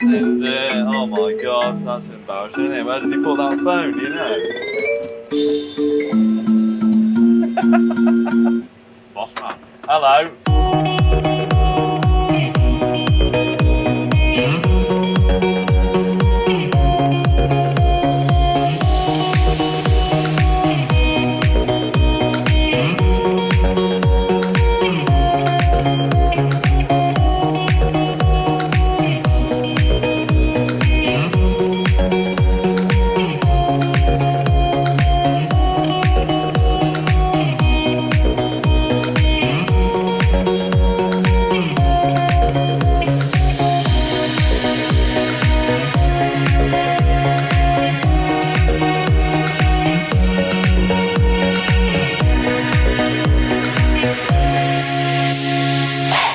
And oh my god, that's embarrassing, isn't it? Where did he put that phone, do you know? Boss man. Hello.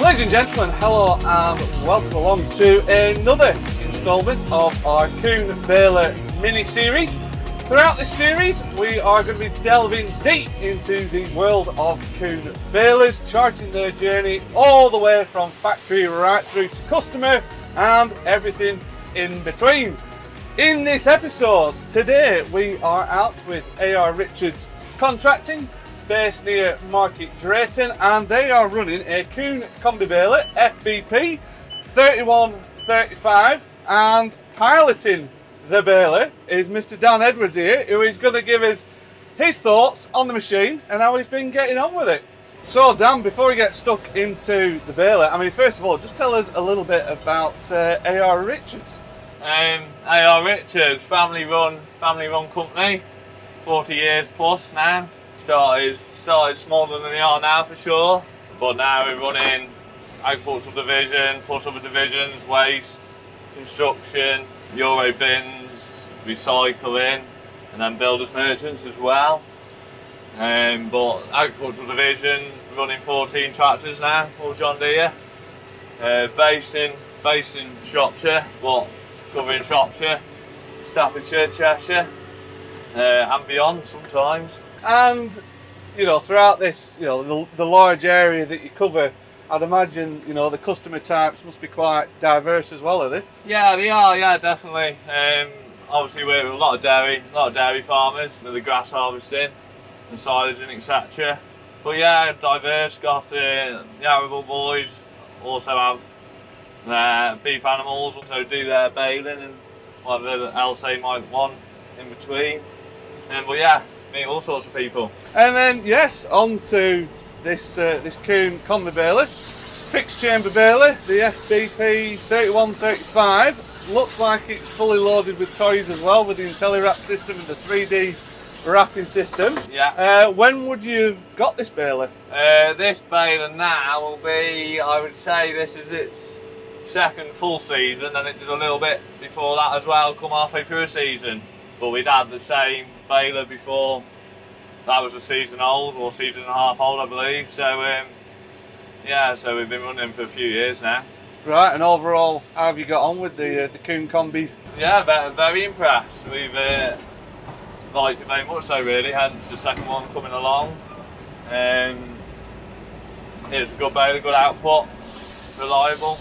Ladies and gentlemen, hello and welcome along to another instalment of our KUHN mini-series. Throughout this series, we are going to be delving deep into the world of KUHN balers, charting their journey all the way from factory right through to customer and everything in between. In this episode, today we are out with AR Richards Contracting, based near Market Drayton, and they are running a KUHN Combi-Baler FBP 3135, and piloting the baler is Mr. Dan Edwards here, who is going to give us his thoughts on the machine and how he's been getting on with it. So Dan, before we get stuck into the baler, I mean, first of all, just tell us a little bit about AR Richards. AR Richards, family run company, 40 years plus now. Started smaller than they are now for sure, but now we're running agricultural division plus other divisions, waste, construction, Euro bins, recycling, and then builders merchants as well. But agricultural division running 14 tractors now, all John Deere. Based in Shropshire, but covering Shropshire, Staffordshire, Cheshire, and beyond sometimes. And, you know, throughout this, you know, the large area that you cover, I'd imagine, you know, the customer types must be quite diverse as well, are they? Yeah, they are, yeah, definitely. Obviously we're with a lot of dairy farmers with the grass harvesting and silaging, etc. But yeah, diverse, got the arable boys, also have beef animals, also do their baling and whatever else they might want in between. But yeah, meet all sorts of people. And then, yes, on to this KUHN Combi-Baler, fixed chamber baler, the FBP 3135. Looks like it's fully loaded with toys as well, with the Intelliwrap system and the 3D wrapping system. Yeah. When would you have got this baler? This baler now will be, I would say this is its second full season, and it did a little bit before that as well, come halfway through a season. But we'd had the same baler before that was a season old, or season and a half old I believe. So yeah, so we've been running for a few years now. Right, and overall, how have you got on with the KUHN combis? Yeah, very impressed. We've liked it very much so really, hence the second one coming along. It's a good baler, good output, reliable,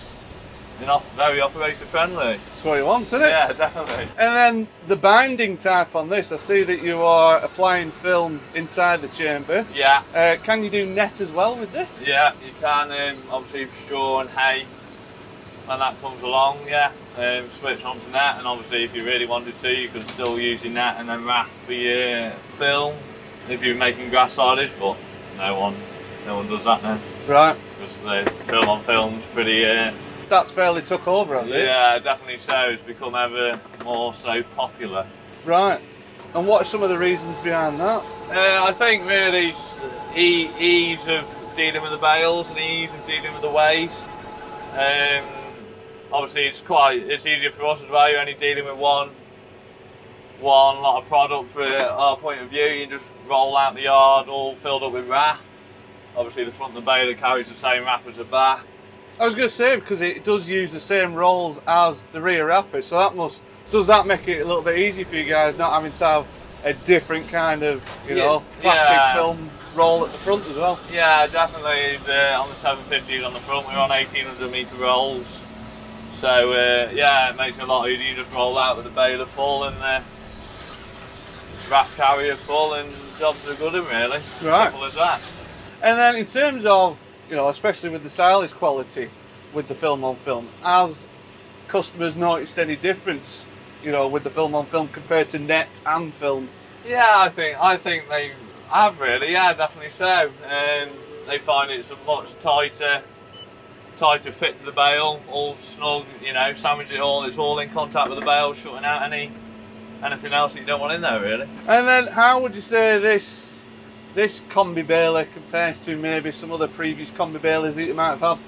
you know, very operator friendly. That's what you want, isn't it? Yeah, definitely. And then the binding type on this, I see that you are applying film inside the chamber. Yeah. Can you do net as well with this? Yeah, you can, obviously straw and hay, when that comes along, yeah, switch onto net, and obviously if you really wanted to, you could still use your net and then wrap the film if you're making grass silage, but no one does that now. Right. Because the film on film's pretty... That's fairly took over, has it? Yeah, definitely so. It's become ever more so popular. Right. And what are some of the reasons behind that? I think really ease of dealing with the bales and ease of dealing with the waste. Obviously it's easier for us as well. You're only dealing with one lot of product for our point of view. You can just roll out the yard all filled up with wrap. Obviously the front of the baler carries the same wrap as the back. I was going to say, because it does use the same rolls as the rear wrapper, so does that make it a little bit easier for you guys, not having to have a different kind of, you know, plastic film roll at the front as well? Yeah, definitely. On the 750s on the front, we're on 1800 metre rolls. So So yeah, it makes it a lot easier. You just roll out with the baler full and the wrap carrier full, and jobs are good, really. Right. Simple as that. And then in terms of, you know, especially with the silage quality with the film on film, has customers noticed any difference, you know, with the film on film compared to net and film? Yeah, I think they have, really. Yeah, definitely so. They find it's a much tighter fit to the bale, all snug, you know, sandwich it all, it's all in contact with the bale, shutting out anything else that you don't want in there, really. And then how would you say this Combi-Baler compares to maybe some other previous Combi-Balers that you might have had?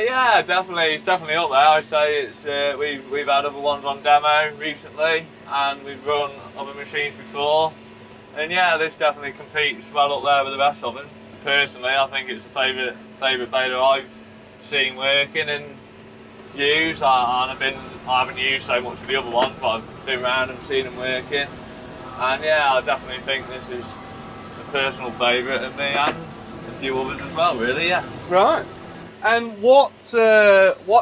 Yeah, definitely, it's definitely up there. I'd say it's we've had other ones on demo recently, and we've run other machines before, and yeah, this definitely competes well up there with the best of them. Personally, I think it's a favourite baler I've seen working and used. I haven't used so much of the other ones, but I've been around and seen them working, and yeah, I definitely think this is a personal favourite of me and a few others as well, really. Yeah. Right. And what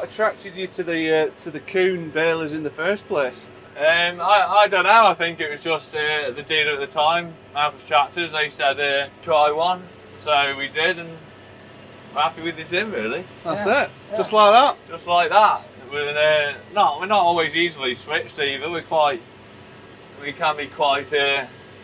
attracted you to the KUHN balers in the first place? I don't know. I think it was just the dealer at the time, Marcus Tractors. They said try one, so we did, and we're happy with the dim, really. That's yeah. it. Yeah. Just like that. Just like that. We're not always easily switched either. We can be quite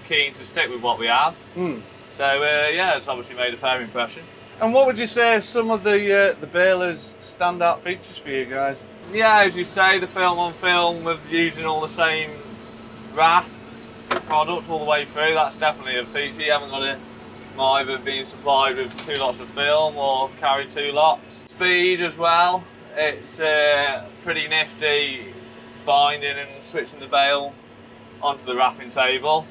keen to stick with what we have. Mm. So yeah, it's obviously made a fair impression. And what would you say are some of the balers' standout features for you guys? Yeah, as you say, the film on film with using all the same wrap product all the way through. That's definitely a feature. You haven't got to either being supplied with 2 lots of film or carry 2 lots. Speed as well. It's pretty nifty binding and switching the bale onto the wrapping table.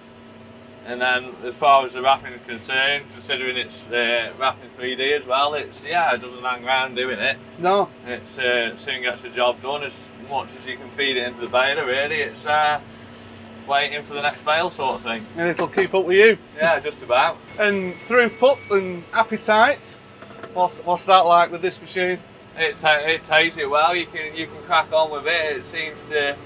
And then as far as the wrapping is concerned, considering it's wrapping 3D as well, it doesn't hang around doing it. No. It soon gets the job done as much as you can feed it into the baler, really. It's waiting for the next bale sort of thing. And it'll keep up with you. Yeah, just about. And throughput and appetite, what's that like with this machine? It takes it well. You can crack on with it. It seems to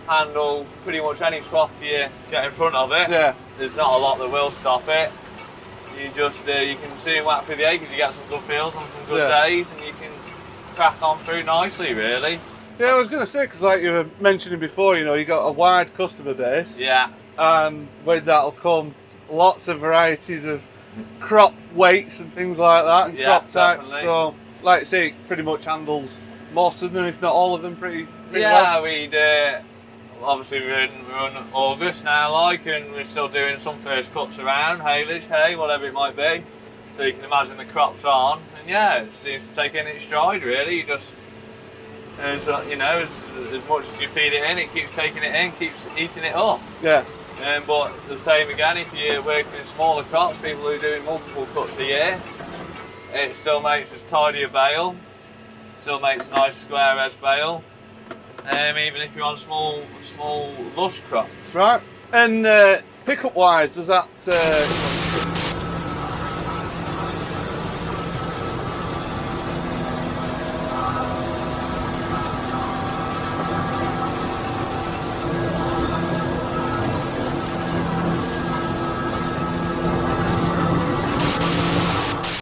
handle pretty much any swap you get in front of it. Yeah. There's not a lot that will stop it. You just you can soon whack through the acres. You get some good fields on some good days, and you can crack on through nicely, really. Yeah, I was going to say, because like you were mentioning before, you know, you got a wide customer base. Yeah. And with that'll come lots of varieties of crop weights and things like that, and crop types. Definitely. So, like I say, it pretty much handles most of them, if not all of them, pretty yeah, well. We'd obviously we're in August now, and we're still doing some first cuts around, haylage, hay, whatever it might be. So you can imagine the crops on, and yeah, it seems to take in its stride, really. You just, as much as you feed it in, it keeps taking it in, keeps eating it up. Yeah. But the same again, if you're working in smaller crops, people who are doing multiple cuts a year, it still makes as tidy a bale, still makes a nice square edge bale. Even if you're on small lush crops. Right. And pickup wise, does that